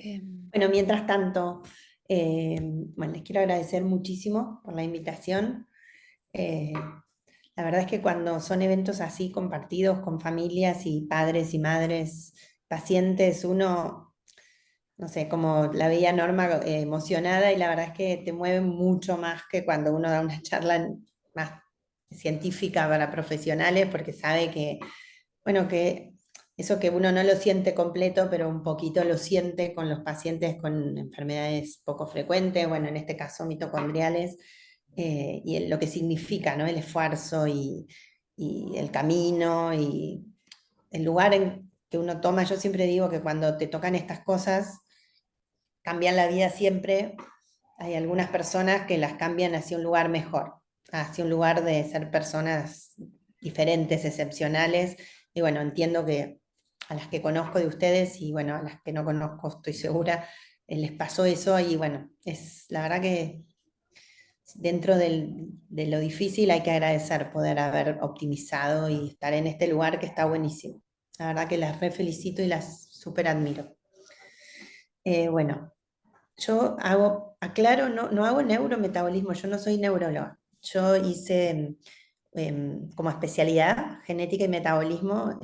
Bueno, mientras tanto, bueno, les quiero agradecer muchísimo por la invitación. Eh, la verdad es que cuando son eventos así compartidos con familias y padres y madres, pacientes, uno, no sé, como la veía Norma emocionada y la verdad es que te mueve mucho más que cuando uno da una charla más científica para profesionales porque sabe que, bueno, que eso que uno no lo siente completo, pero un poquito lo siente con los pacientes con enfermedades poco frecuentes, bueno, en este caso mitocondriales, y lo que significa, ¿no? El esfuerzo y el camino y el lugar en que uno toma. Yo siempre digo que cuando te tocan estas cosas, cambian la vida siempre. Hay algunas personas que las cambian hacia un lugar mejor, hacia un lugar de ser personas diferentes, excepcionales. Y bueno, entiendo que a las que conozco de ustedes y bueno, a las que no conozco estoy segura, les pasó eso y bueno, es la verdad que dentro de lo difícil hay que agradecer poder haber optimizado y estar en este lugar que está buenísimo. La verdad que las re felicito y las súper admiro. Bueno, yo aclaro, no hago neurometabolismo, yo no soy neuróloga. Yo hice como especialidad genética y metabolismo,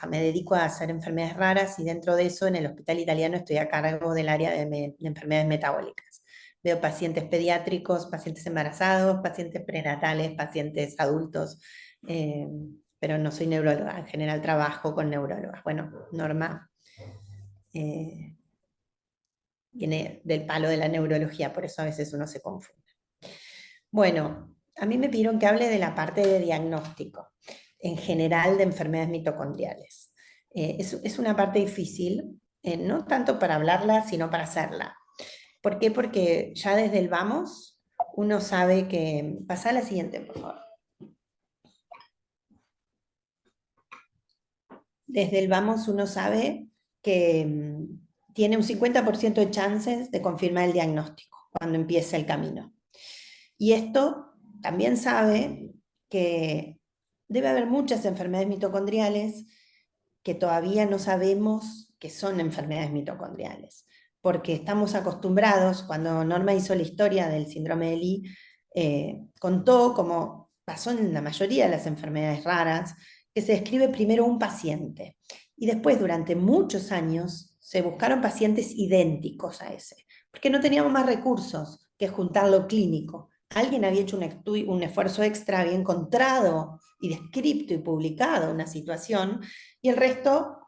me dedico a hacer enfermedades raras y dentro de eso en el hospital italiano estoy a cargo del área de enfermedades metabólicas. Veo pacientes pediátricos, pacientes embarazados, pacientes prenatales, pacientes adultos, eh, pero no soy neuróloga, en general trabajo con neurólogas. Bueno, Norma eh, viene del palo de la neurología, por eso a veces uno se confunde. Bueno, a mí me pidieron que hable de la parte de diagnóstico, en general de enfermedades mitocondriales. Es una parte difícil, no tanto para hablarla, sino para hacerla. ¿Por qué? Porque ya desde el vamos, uno sabe que... Pasa a la siguiente, por favor. Desde el vamos uno sabe que tiene un 50% de chances de confirmar el diagnóstico cuando empieza el camino. Y esto también sabe que debe haber muchas enfermedades mitocondriales que todavía no sabemos que son enfermedades mitocondriales, porque estamos acostumbrados, cuando Norma hizo la historia del síndrome de Lee, contó, como pasó en la mayoría de las enfermedades raras, que se describe primero un paciente y después durante muchos años se buscaron pacientes idénticos a ese, porque no teníamos más recursos que juntar lo clínico. Alguien había hecho un esfuerzo extra, había encontrado y descrito y publicado una situación, y el resto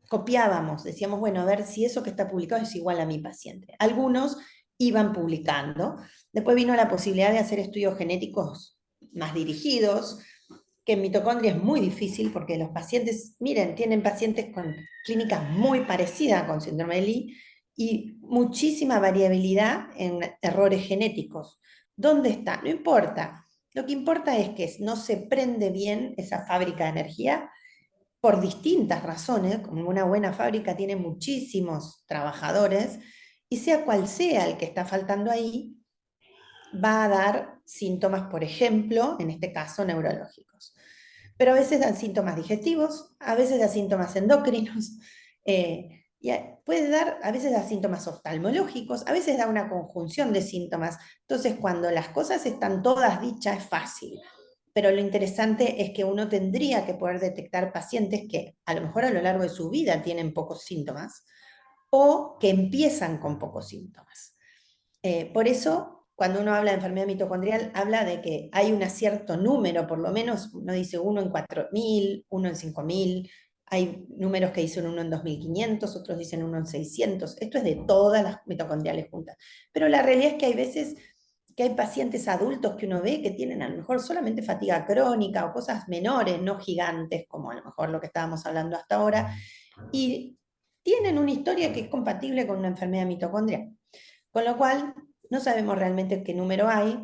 copiábamos, decíamos, bueno, a ver si eso que está publicado es igual a mi paciente. Algunos iban publicando. Después vino la posibilidad de hacer estudios genéticos más dirigidos, que en mitocondria es muy difícil porque los pacientes, miren, tienen pacientes con clínicas muy parecidas con síndrome de Lee y muchísima variabilidad en errores genéticos. ¿Dónde está? No importa. Lo que importa es que no se prende bien esa fábrica de energía por distintas razones, como una buena fábrica tiene muchísimos trabajadores, y sea cual sea el que está faltando ahí, va a dar síntomas, por ejemplo, en este caso neurológicos. Pero a veces dan síntomas digestivos, a veces da síntomas endocrinos, y puede dar, a veces da síntomas oftalmológicos, a veces da una conjunción de síntomas. Entonces, cuando las cosas están todas dichas, es fácil. Pero lo interesante es que uno tendría que poder detectar pacientes que a lo mejor a lo largo de su vida tienen pocos síntomas o que empiezan con pocos síntomas. Por eso, cuando uno habla de enfermedad mitocondrial, habla de que hay un cierto número, por lo menos, uno dice 1 en 4.000, 1 en 5.000, hay números que dicen 1 en 2.500, otros dicen 1 en 600. Esto es de todas las mitocondriales juntas. Pero la realidad es que hay veces que hay pacientes adultos que uno ve que tienen a lo mejor solamente fatiga crónica o cosas menores, no gigantes, como a lo mejor lo que estábamos hablando hasta ahora, y tienen una historia que es compatible con una enfermedad mitocondrial. Con lo cual, no sabemos realmente qué número hay,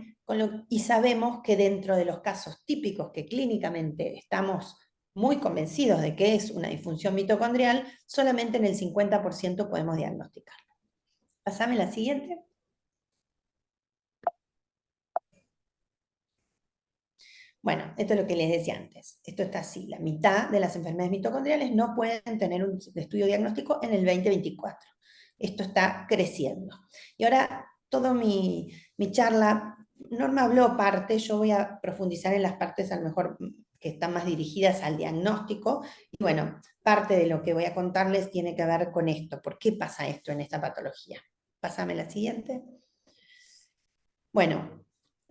y sabemos que dentro de los casos típicos que clínicamente estamos muy convencidos de que es una disfunción mitocondrial, solamente en el 50% podemos diagnosticarlo. Pásame la siguiente. Bueno, esto es lo que les decía antes. Esto está así. La mitad de las enfermedades mitocondriales no pueden tener un estudio diagnóstico en el 2024. Esto está creciendo. Y ahora, toda mi charla, Norma habló parte, yo voy a profundizar en las partes a lo mejor que están más dirigidas al diagnóstico. Y bueno, parte de lo que voy a contarles tiene que ver con esto. ¿Por qué pasa esto en esta patología? Pásame la siguiente. Bueno,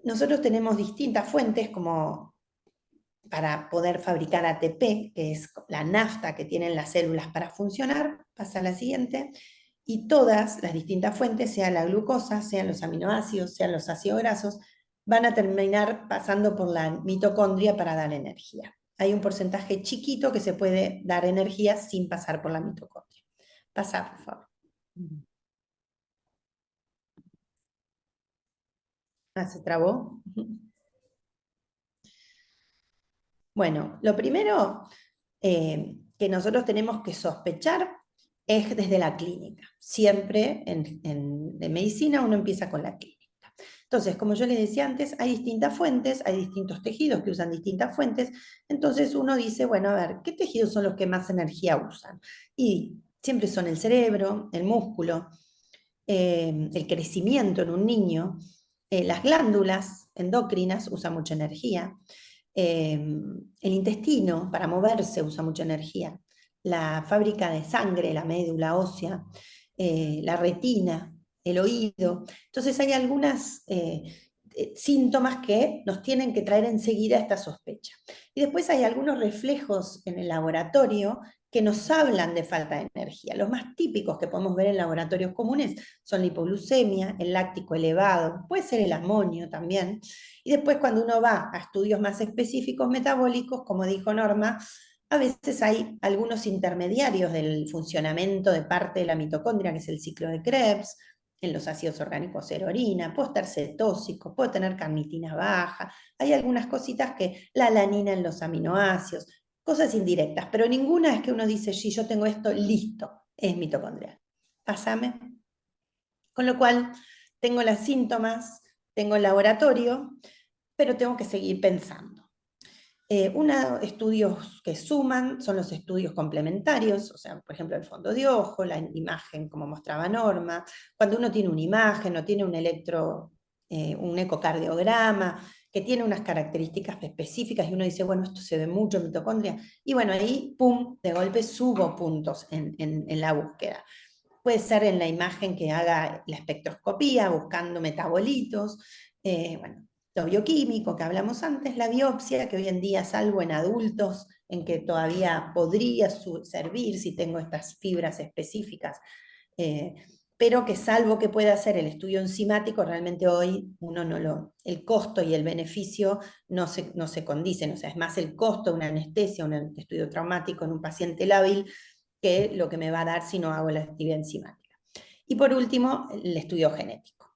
nosotros tenemos distintas fuentes como para poder fabricar ATP, que es la nafta que tienen las células para funcionar, pasa a la siguiente, y todas las distintas fuentes, sea la glucosa, sean los aminoácidos, sean los ácidos grasos, van a terminar pasando por la mitocondria para dar energía. Hay un porcentaje chiquito que se puede dar energía sin pasar por la mitocondria. Pasa, por favor. Ah, se trabó. Bueno, lo primero que nosotros tenemos que sospechar es desde la clínica. Siempre de medicina uno empieza con la clínica. Entonces, como yo les decía antes, hay distintas fuentes, hay distintos tejidos que usan distintas fuentes, entonces uno dice, bueno, a ver, ¿qué tejidos son los que más energía usan? Y siempre son el cerebro, el músculo, el crecimiento en un niño, las glándulas endocrinas usan mucha energía, el intestino para moverse usa mucha energía, la fábrica de sangre, la médula ósea, la retina, el oído. Entonces hay algunos síntomas que nos tienen que traer enseguida esta sospecha. Y después hay algunos reflejos en el laboratorio que nos hablan de falta de energía. Los más típicos que podemos ver en laboratorios comunes son la hipoglucemia, el láctico elevado, puede ser el amonio también. Y después cuando uno va a estudios más específicos metabólicos, como dijo Norma, a veces hay algunos intermediarios del funcionamiento de parte de la mitocondria, que es el ciclo de Krebs, en los ácidos orgánicos ser orina, puede estar cetóxico, puede tener carnitina baja, hay algunas cositas que la alanina en los aminoácidos, cosas indirectas, pero ninguna es que uno dice, si yo tengo esto, listo, es mitocondrial. Pásame. Con lo cual, tengo los síntomas, tengo el laboratorio, pero tengo que seguir pensando. Estudios que suman son los estudios complementarios, o sea, por ejemplo, el fondo de ojo, la imagen como mostraba Norma, cuando uno tiene una imagen o tiene un ecocardiograma, que tiene unas características específicas y uno dice, bueno, esto se ve mucho en mitocondria, y bueno, ahí, pum, de golpe subo puntos en la búsqueda. Puede ser en la imagen que haga la espectroscopía, buscando metabolitos, bueno, lo bioquímico que hablamos antes, la biopsia, que hoy en día, salvo en adultos, en que todavía podría servir si tengo estas fibras específicas, eh, pero que salvo que pueda hacer el estudio enzimático, realmente hoy uno el costo y el beneficio no se condicen, o sea, es más el costo de una anestesia, un estudio traumático en un paciente lábil, que lo que me va a dar si no hago la actividad enzimática. Y por último, el estudio genético.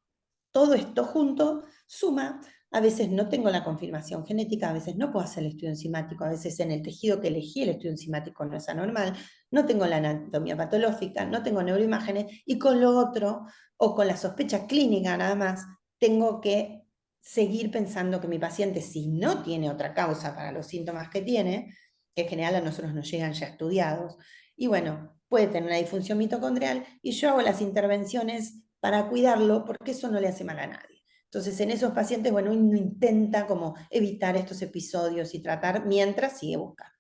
Todo esto junto suma, a veces no tengo la confirmación genética, a veces no puedo hacer el estudio enzimático, a veces en el tejido que elegí el estudio enzimático no es anormal, no tengo la anatomía patológica, no tengo neuroimágenes, y con lo otro, o con la sospecha clínica nada más, tengo que seguir pensando que mi paciente, si no tiene otra causa para los síntomas que tiene, que en general a nosotros nos llegan ya estudiados, y bueno, puede tener una disfunción mitocondrial, y yo hago las intervenciones para cuidarlo, porque eso no le hace mal a nadie. Entonces, en esos pacientes, bueno, uno intenta como evitar estos episodios y tratar mientras sigue buscando.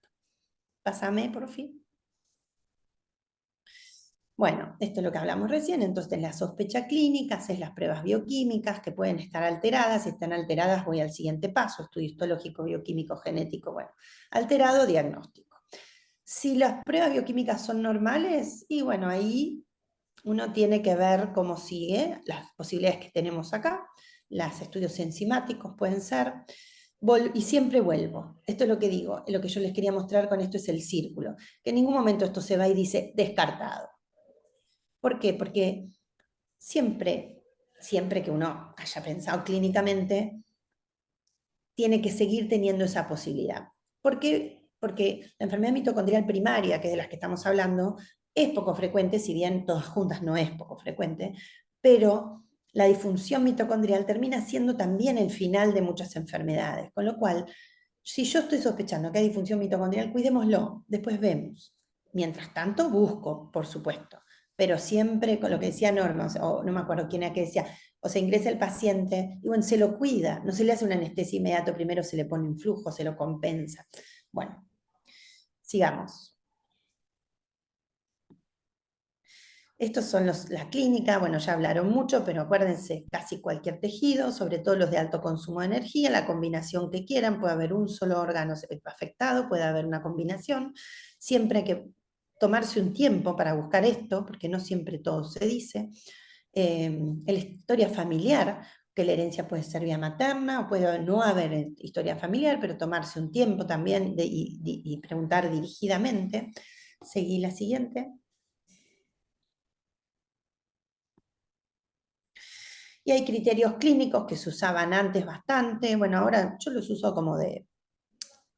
Pásame, por fin. Bueno, esto es lo que hablamos recién, entonces la sospecha clínica, es las pruebas bioquímicas que pueden estar alteradas, si están alteradas voy al siguiente paso, estudio histológico, bioquímico, genético, bueno, alterado, diagnóstico. Si las pruebas bioquímicas son normales, y bueno, ahí uno tiene que ver cómo sigue, las posibilidades que tenemos acá, los estudios enzimáticos pueden ser, y siempre vuelvo. Esto es lo que digo, lo que yo les quería mostrar con esto es el círculo, que en ningún momento esto se va y dice descartado. ¿Por qué? Porque siempre que uno haya pensado clínicamente, tiene que seguir teniendo esa posibilidad. ¿Por qué? Porque la enfermedad mitocondrial primaria, que es de las que estamos hablando, es poco frecuente, si bien todas juntas no es poco frecuente, pero la disfunción mitocondrial termina siendo también el final de muchas enfermedades, con lo cual Si yo estoy sospechando que hay disfunción mitocondrial, cuidémoslo, después vemos. Mientras tanto, busco, por supuesto, pero siempre con lo que decía Norma, o no me acuerdo quién era que decía, o se ingresa el paciente y bueno, se lo cuida, no se le hace una anestesia inmediato, primero se le pone un flujo, se lo compensa. Bueno, sigamos. Estos son la clínica, bueno, ya hablaron mucho, pero acuérdense, casi cualquier tejido, sobre todo los de alto consumo de energía, la combinación que quieran, puede haber un solo órgano afectado, puede haber una combinación, siempre hay que tomarse un tiempo para buscar esto, porque no siempre todo se dice. La historia familiar, que la herencia puede ser vía materna, o puede no haber historia familiar, pero tomarse un tiempo también y preguntar dirigidamente. Seguí la siguiente. Y hay criterios clínicos que se usaban antes bastante, bueno, ahora yo los uso como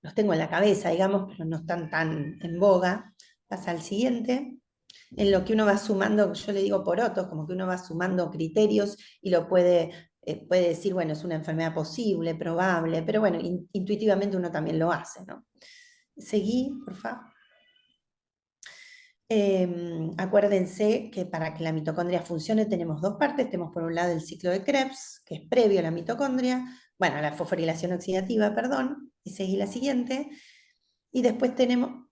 los tengo en la cabeza, digamos, pero no están tan en boga. Pasa al siguiente, en lo que uno va sumando, yo le digo porotos, como que uno va sumando criterios y lo puede decir, bueno, es una enfermedad posible, probable, pero bueno, intuitivamente uno también lo hace, ¿no? Seguí, por favor. Acuérdense que para que la mitocondria funcione tenemos dos partes. Tenemos por un lado el ciclo de Krebs, que es previo a la mitocondria, bueno, a la fosforilación oxidativa, perdón, y seguí la siguiente. Y después tenemos,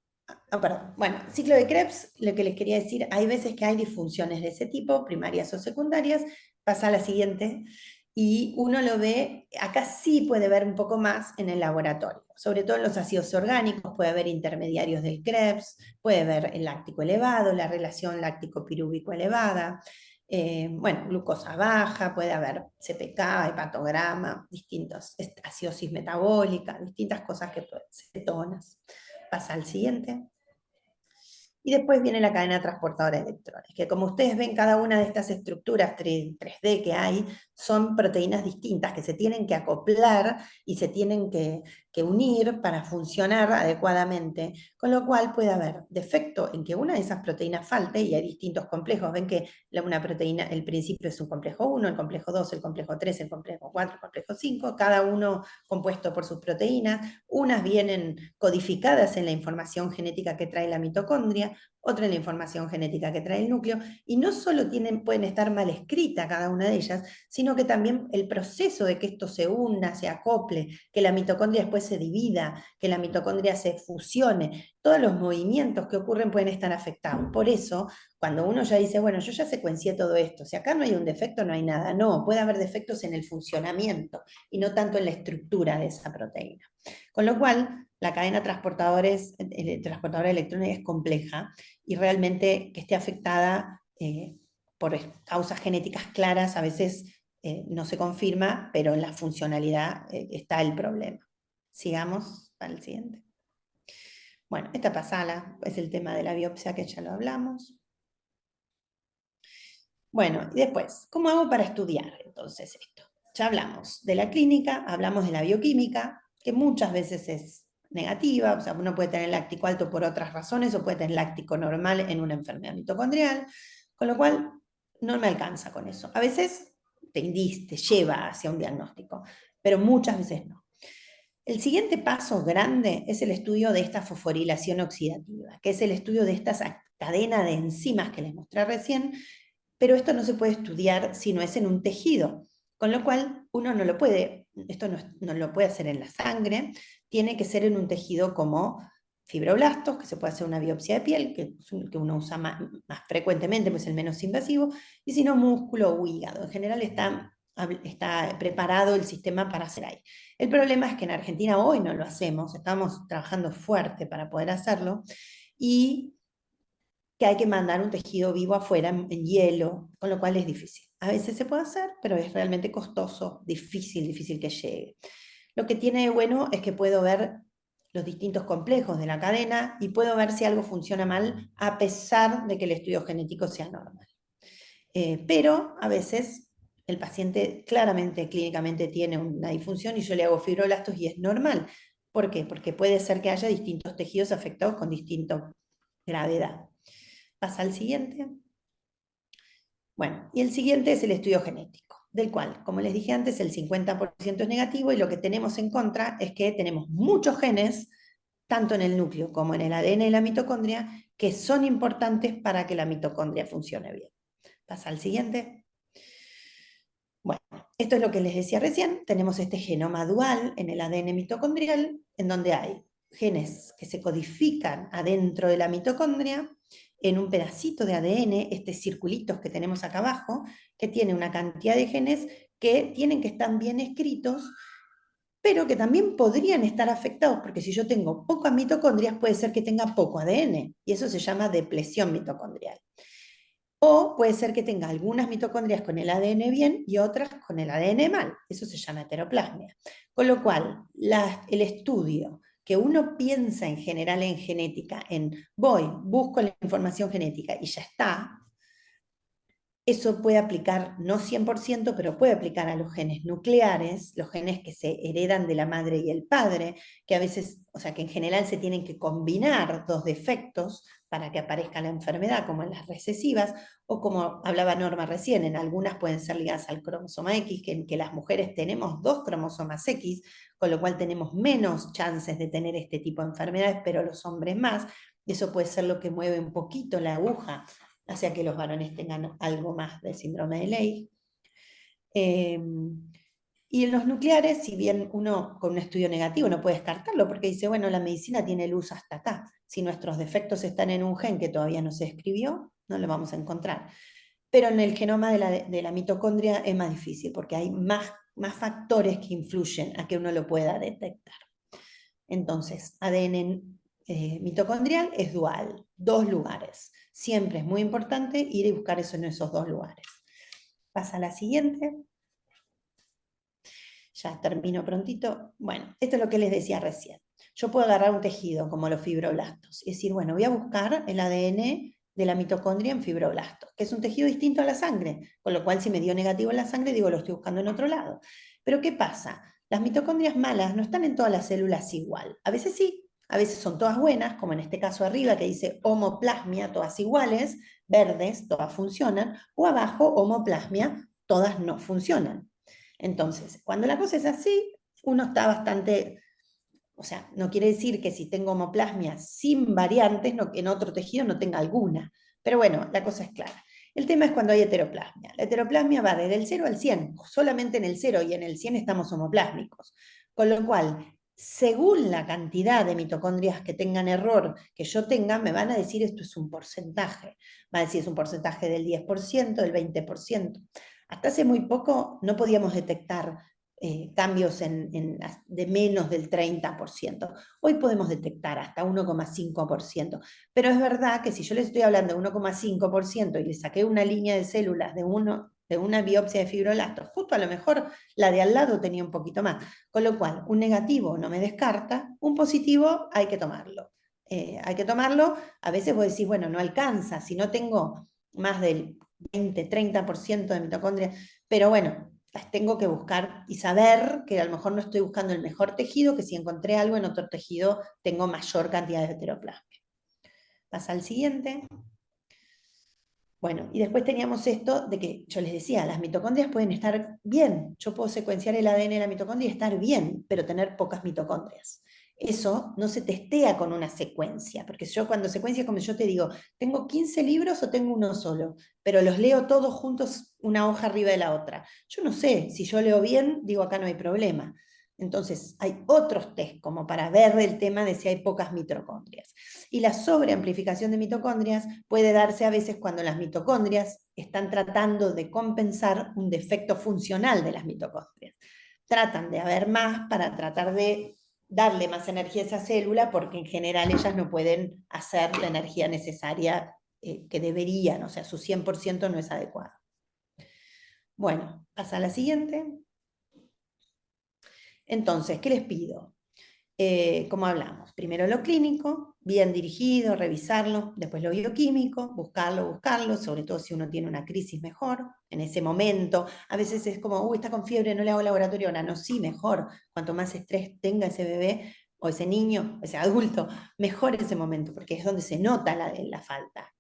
perdón, bueno, ciclo de Krebs, lo que les quería decir, hay veces que hay disfunciones de ese tipo, primarias o secundarias, pasa a la siguiente, y uno lo ve, acá sí puede ver un poco más en el laboratorio, sobre todo en los ácidos orgánicos, puede haber intermediarios del Krebs, puede ver el láctico elevado, la relación láctico-pirúvico elevada, bueno, glucosa baja, puede haber CPK, hepatograma, distintos, acidosis metabólica, distintas cosas que pueden ser, cetonas. Pasa al siguiente. Y después viene la cadena transportadora de electrones, que como ustedes ven, cada una de estas estructuras 3D que hay son proteínas distintas que se tienen que acoplar y se tienen que unir para funcionar adecuadamente, con lo cual puede haber defecto en que una de esas proteínas falte, y hay distintos complejos. Ven que una proteína, el principio es un complejo 1, el complejo 2, el complejo 3, el complejo 4, el complejo 5, cada uno compuesto por sus proteínas. Unas vienen codificadas en la información genética que trae la mitocondria, otra en la información genética que trae el núcleo, y no solo pueden estar mal escritas cada una de ellas, sino que también el proceso de que esto se una, se acople, que la mitocondria después se divida, que la mitocondria se fusione, todos los movimientos que ocurren pueden estar afectados. Por eso, cuando uno ya dice, bueno, yo ya secuencié todo esto, si acá no hay un defecto, no hay nada. No, puede haber defectos en el funcionamiento y no tanto en la estructura de esa proteína. Con lo cual, la cadena transportadora de electrones es compleja y realmente que esté afectada por causas genéticas claras a veces no se confirma, pero en la funcionalidad está el problema. Sigamos para el siguiente. Bueno, esta pasada es el tema de la biopsia que ya lo hablamos. Bueno, y después, ¿cómo hago para estudiar entonces esto? Ya hablamos de la clínica, hablamos de la bioquímica, que muchas veces es negativa, o sea, uno puede tener láctico alto por otras razones o puede tener láctico normal en una enfermedad mitocondrial, con lo cual no me alcanza con eso. A veces te lleva hacia un diagnóstico, pero muchas veces no. El siguiente paso grande es el estudio de esta fosforilación oxidativa, que es el estudio de esta cadena de enzimas que les mostré recién, pero esto no se puede estudiar si no es en un tejido, con lo cual uno no lo puede, esto no lo puede hacer en la sangre, tiene que ser en un tejido como fibroblastos, que se puede hacer una biopsia de piel, que uno usa más frecuentemente, pues el menos invasivo, y si no músculo o hígado. En general está preparado el sistema para hacer ahí. El problema es que en Argentina hoy no lo hacemos, estamos trabajando fuerte para poder hacerlo, y que hay que mandar un tejido vivo afuera en hielo, con lo cual es difícil. A veces se puede hacer, pero es realmente costoso, difícil que llegue. Lo que tiene de bueno es que puedo ver los distintos complejos de la cadena y puedo ver si algo funciona mal a pesar de que el estudio genético sea normal. Pero a veces el paciente claramente, clínicamente tiene una disfunción y yo le hago fibroblastos y es normal. ¿Por qué? Porque puede ser que haya distintos tejidos afectados con distinta gravedad. Pasa al siguiente. Bueno, y el siguiente es el estudio genético. del cual, como les dije antes, el 50% es negativo y lo que tenemos en contra es que tenemos muchos genes, tanto en el núcleo como en el ADN de la mitocondria, que son importantes para que la mitocondria funcione bien. Pasa al siguiente. Bueno, esto es lo que les decía recién, tenemos este genoma dual en el ADN mitocondrial, en donde hay genes que se codifican adentro de la mitocondria, en un pedacito de ADN, estos circulitos que tenemos acá abajo, que tiene una cantidad de genes que tienen que estar bien escritos, pero que también podrían estar afectados, porque si yo tengo pocas mitocondrias, puede ser que tenga poco ADN, y eso se llama depresión mitocondrial. O puede ser que tenga algunas mitocondrias con el ADN bien y otras con el ADN mal. Eso se llama heteroplasmia. Con lo cual, el estudio que uno piensa en general en genética, en voy, busco la información genética y ya está, eso puede aplicar, no 100%, pero puede aplicar a los genes nucleares, los genes que se heredan de la madre y el padre, que a veces, o sea, que en general se tienen que combinar dos defectos para que aparezca la enfermedad, como en las recesivas, o como hablaba Norma recién, en algunas pueden ser ligadas al cromosoma X, que las mujeres tenemos dos cromosomas X, con lo cual tenemos menos chances de tener este tipo de enfermedades, pero los hombres más. Eso puede ser lo que mueve un poquito la aguja hacia que los varones tengan algo más del síndrome de Leigh. Y en los nucleares, si bien uno con un estudio negativo no puede descartarlo, porque dice, bueno, la medicina tiene luz hasta acá. Si nuestros defectos están en un gen que todavía no se escribió, no lo vamos a encontrar. Pero en el genoma de la mitocondria es más difícil, porque hay más factores que influyen a que uno lo pueda detectar. Entonces, ADN mitocondrial es dual, dos lugares. Siempre es muy importante ir y buscar eso en esos dos lugares. Pasa a la siguiente. Ya termino prontito. Bueno, esto es lo que les decía recién. Yo puedo agarrar un tejido como los fibroblastos y decir, bueno, voy a buscar el ADN de la mitocondria en fibroblastos, que es un tejido distinto a la sangre, con lo cual si me dio negativo en la sangre, digo, lo estoy buscando en otro lado. Pero ¿qué pasa? Las mitocondrias malas no están en todas las células igual. A veces sí, a veces son todas buenas, como en este caso arriba que dice homoplasmia, todas iguales, verdes, todas funcionan, o abajo homoplasmia, todas no funcionan. Entonces, cuando la cosa es así, uno está bastante, o sea, no quiere decir que si tengo homoplasmia sin variantes, no, en otro tejido no tenga alguna. Pero bueno, la cosa es clara. El tema es cuando hay heteroplasmia. La heteroplasmia va desde el 0 al 100, solamente en el 0 y en el 100 estamos homoplásmicos. Con lo cual, según la cantidad de mitocondrias que tengan error que yo tenga, me van a decir esto es un porcentaje. Va a decir es un porcentaje del 10%, del 20%. Hasta hace muy poco no podíamos detectar cambios de menos del 30%. Hoy podemos detectar hasta 1,5%. Pero es verdad que si yo les estoy hablando de 1,5% y le saqué una línea de células de una biopsia de fibroblastos, justo a lo mejor la de al lado tenía un poquito más. Con lo cual, un negativo no me descarta, un positivo hay que tomarlo. Hay que tomarlo, a veces vos decís, bueno, no alcanza, si no tengo más del 20-30% de mitocondria, pero bueno, las tengo que buscar y saber que a lo mejor no estoy buscando el mejor tejido, que si encontré algo en otro tejido tengo mayor cantidad de heteroplasma. Pasa al siguiente. Bueno, y después teníamos esto de que yo les decía, las mitocondrias pueden estar bien. Yo puedo secuenciar el ADN de la mitocondria y estar bien, pero tener pocas mitocondrias. Eso no se testea con una secuencia, porque yo cuando secuencia, como yo te digo, tengo 15 libros o tengo uno solo, pero los leo todos juntos, una hoja arriba de la otra. Yo no sé, si yo leo bien, digo acá no hay problema. Entonces, hay otros test como para ver el tema de si hay pocas mitocondrias. Y la sobreamplificación de mitocondrias puede darse a veces cuando las mitocondrias están tratando de compensar un defecto funcional de las mitocondrias. Tratan de haber más para tratar de darle más energía a esa célula porque en general ellas no pueden hacer la energía necesaria que deberían, o sea, su 100% no es adecuado. Bueno, pasa a la siguiente. Entonces, ¿qué les pido? Como hablamos, primero lo clínico, bien dirigido, revisarlo, después lo bioquímico, buscarlo, sobre todo si uno tiene una crisis mejor, en ese momento, a veces es como, uy, está con fiebre, no le hago laboratorio, ahora no, sí, mejor, cuanto más estrés tenga ese bebé, o ese niño, ese adulto, mejor ese momento, porque es donde se nota la falta.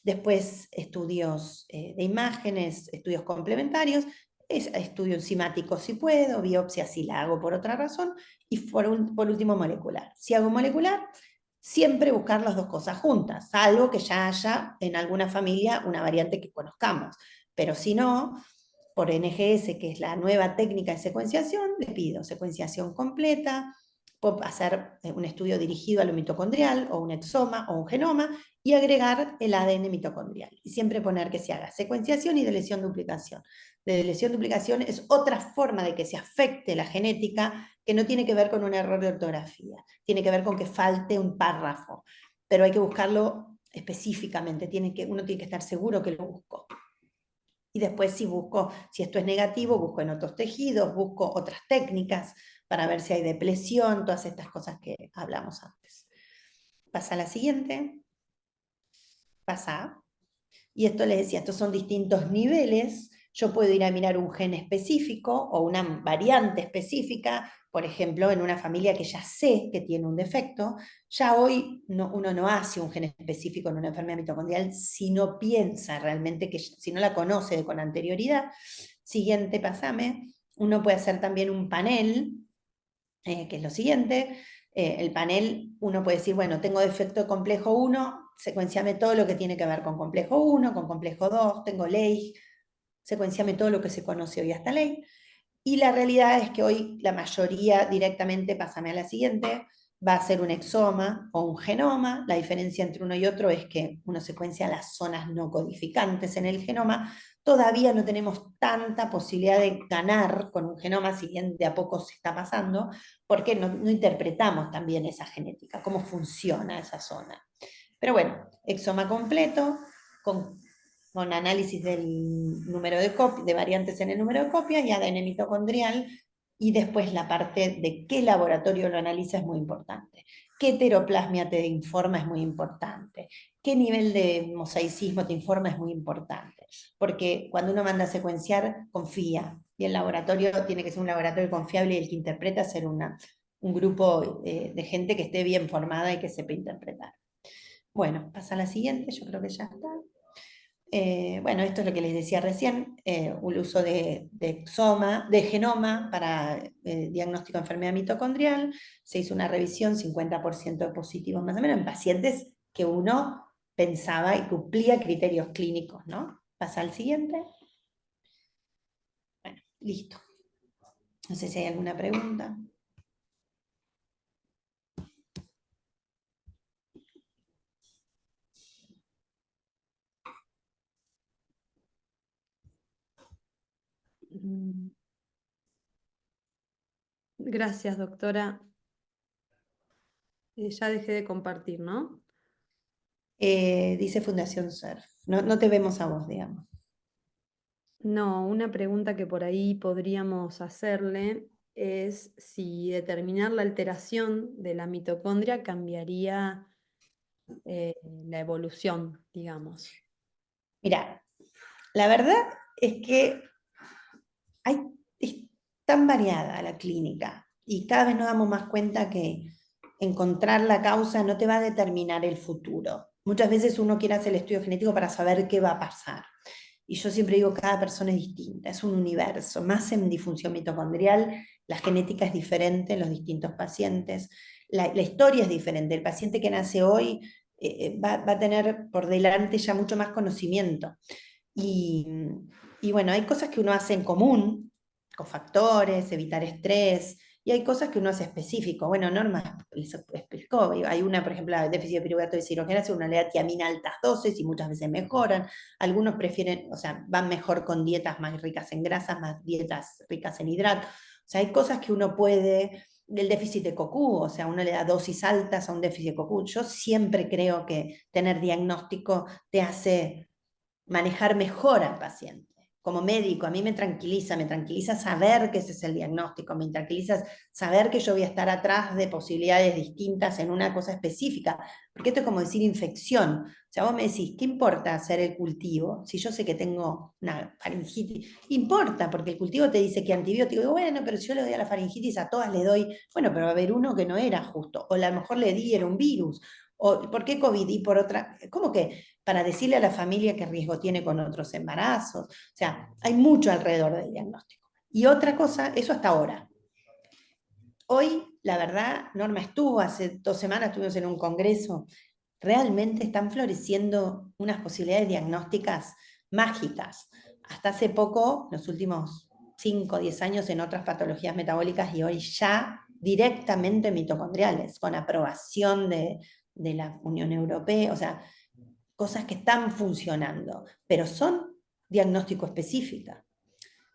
Después estudios de imágenes, estudios complementarios, estudio enzimático si puedo, biopsia si la hago por otra razón, y por último molecular. Si hago molecular, siempre buscar las dos cosas juntas, salvo que ya haya en alguna familia una variante que conozcamos. Pero si no, por NGS, que es la nueva técnica de secuenciación, le pido secuenciación completa, puedo hacer un estudio dirigido a lo mitocondrial, o un exoma, o un genoma, y agregar el ADN mitocondrial. Y siempre poner que se haga secuenciación y deleción duplicación. De deleción duplicación es otra forma de que se afecte la genética que no tiene que ver con un error de ortografía, tiene que ver con que falte un párrafo, pero hay que buscarlo específicamente, uno tiene que estar seguro que lo buscó. Y después si esto es negativo, busco en otros tejidos, busco otras técnicas para ver si hay depresión, todas estas cosas que hablamos antes. Pasa a la siguiente. Pasa. Y esto les decía, estos son distintos niveles. Yo puedo ir a mirar un gen específico o una variante específica, por ejemplo, en una familia que ya sé que tiene un defecto. Ya hoy uno no hace un gen específico en una enfermedad mitocondrial si no piensa realmente, si no la conoce con anterioridad. Siguiente, pasame. Uno puede hacer también un panel, que es lo siguiente. El panel, uno puede decir, bueno, tengo defecto de complejo 1, secuenciame todo lo que tiene que ver con complejo 1, con complejo 2, tengo ley, secuenciame todo lo que se conoce hoy hasta ley. Y la realidad es que hoy la mayoría directamente, pásame a la siguiente, va a ser un exoma o un genoma. La diferencia entre uno y otro es que uno secuencia las zonas no codificantes en el genoma. Todavía no tenemos tanta posibilidad de ganar con un genoma, si bien de a poco se está pasando, porque no interpretamos también esa genética, cómo funciona esa zona. Pero bueno, exoma completo, con análisis del número de variantes en el número de copias y ADN mitocondrial, y después la parte de qué laboratorio lo analiza es muy importante. ¿Qué heteroplasmia te informa? Es muy importante. ¿Qué nivel de mosaicismo te informa? Es muy importante. Porque cuando uno manda a secuenciar, confía. Y el laboratorio tiene que ser un laboratorio confiable, y el que interpreta ser un grupo de gente que esté bien formada y que sepa interpretar. Bueno, pasa a la siguiente, yo creo que ya está. Bueno, esto es lo que les decía recién, un uso de genoma para diagnóstico de enfermedad mitocondrial. Se hizo una revisión, 50% de positivos más o menos, en pacientes que uno pensaba y cumplía criterios clínicos, ¿no? Pasa al siguiente. Bueno, listo. No sé si hay alguna pregunta. Gracias, doctora. Ya dejé de compartir, ¿no? Dice Fundación SERF. No te vemos a vos, digamos. No, una pregunta que por ahí podríamos hacerle es si determinar la alteración de la mitocondria cambiaría la evolución, digamos. Mira, la verdad es que es tan variada la clínica y cada vez nos damos más cuenta que encontrar la causa no te va a determinar el futuro. Muchas veces uno quiere hacer el estudio genético para saber qué va a pasar. Y yo siempre digo, cada persona es distinta, es un universo. Más en disfunción mitocondrial, la genética es diferente en los distintos pacientes, la historia es diferente. El paciente que nace hoy va a tener por delante ya mucho más conocimiento. Y, y bueno, hay cosas que uno hace en común, cofactores, evitar estrés, y hay cosas que uno hace específico. Bueno, Norma les explicó, hay una, por ejemplo, la déficit de piruvato de cirogenasa, uno le da tiamina a altas dosis y muchas veces mejoran. Algunos prefieren, o sea, van mejor con dietas más ricas en grasas, más dietas ricas en hidratos. O sea, hay cosas que uno puede, del déficit de CoQ, o sea, uno le da dosis altas a un déficit de CoQ. Yo siempre creo que tener diagnóstico te hace manejar mejor al paciente. Como médico, a mí me tranquiliza saber que ese es el diagnóstico, me tranquiliza saber que yo voy a estar atrás de posibilidades distintas en una cosa específica, porque esto es como decir infección. O sea, vos me decís, ¿qué importa hacer el cultivo? Si yo sé que tengo una faringitis, importa, porque el cultivo te dice que antibiótico, y bueno, pero si yo le doy a la faringitis, a todas le doy, bueno, pero va a haber uno que no era justo, o a lo mejor le di, era un virus, ¿O por qué COVID? Y por otra, ¿cómo que? Para decirle a la familia qué riesgo tiene con otros embarazos. O sea, hay mucho alrededor del diagnóstico. Y otra cosa, eso hasta ahora. Hoy, la verdad, Norma estuvo, hace 2 semanas estuvimos en un congreso, realmente están floreciendo unas posibilidades diagnósticas mágicas. Hasta hace poco, los últimos 5 o 10 años en otras patologías metabólicas y hoy ya directamente mitocondriales, con aprobación de la Unión Europea, o sea, cosas que están funcionando, pero son diagnóstico específica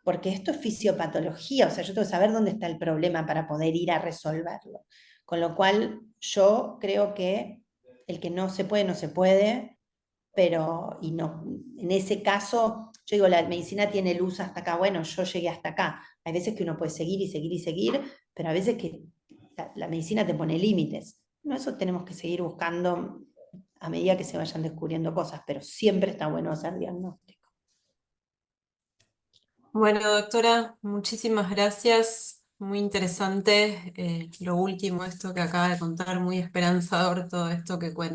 porque esto es fisiopatología, o sea, yo tengo que saber dónde está el problema para poder ir a resolverlo. Con lo cual, yo creo que el que no se puede, no se puede, pero y no, en ese caso, yo digo, la medicina tiene luz hasta acá, bueno, yo llegué hasta acá. Hay veces que uno puede seguir y seguir y seguir, pero a veces que la medicina te pone límites. No, eso tenemos que seguir buscando a medida que se vayan descubriendo cosas, pero siempre está bueno hacer diagnóstico. Bueno, doctora, muchísimas gracias. Muy interesante lo último, esto que acaba de contar, muy esperanzador todo esto que cuenta.